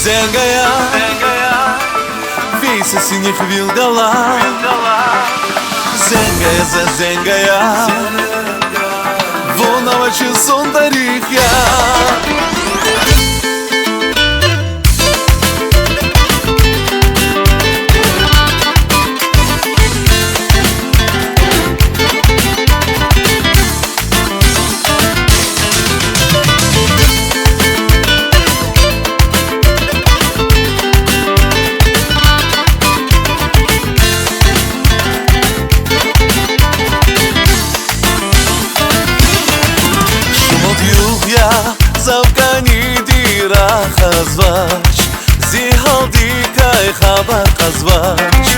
зенгая, вися синих вилгала. Зенгая, вона очі сондарих я. Zavgani dira khazvach Zihaldi kai khabar khazvach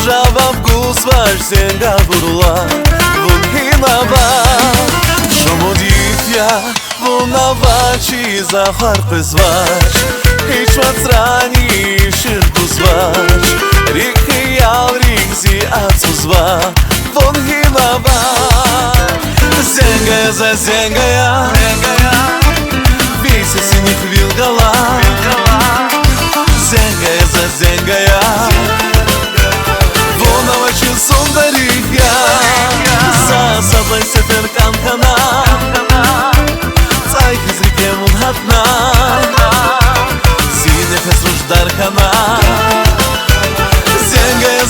Javav gusvach zenga burla Vun hinava Shomodit ya Vun avachi zahar qizvach Hich matrani shir gusvach Rikhi yav rikzi atzuzvach Vun hinava Zengaya Вися синих вилгала. Зенгая, вона очі сондарих я. Сасаблай сефер канкана Цайк из реке мунхатна Синефес руждар кана Зенгая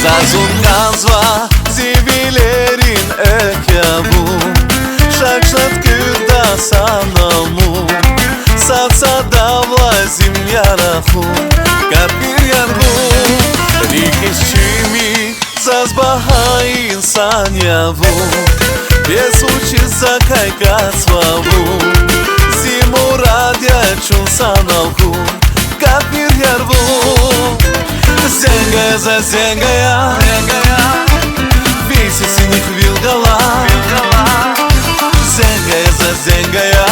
Zazun nazva zivilerin ekyavu Shakshlat kyrda sanamu Satsa davla zimyarahu Kapir yargu Rikishchimi Zazbaha insan yavu Besuchi zakay kasvavu Zimuradya chun sanalhu Kapir yargu Зенгая, вися синих вилгала. Зенгая,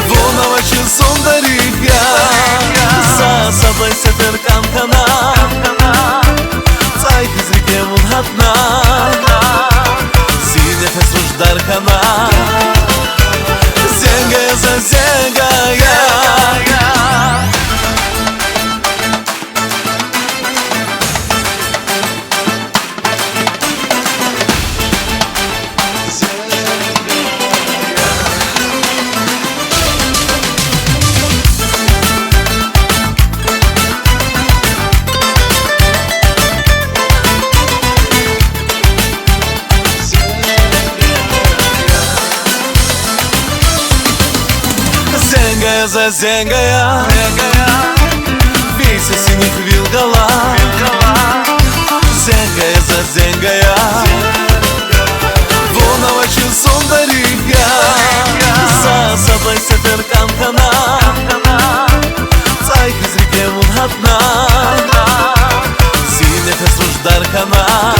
вона очі сондарих я. Сасаблай сефер канкана Цайк из реке мунхатна Синефес руждар кана Зенгая Зенгая, вися синих вилгала. Зенгая, вона очі сондарих я. Сасаблай сефер канкана Цайк из реке мунхатна Синефес руждар кана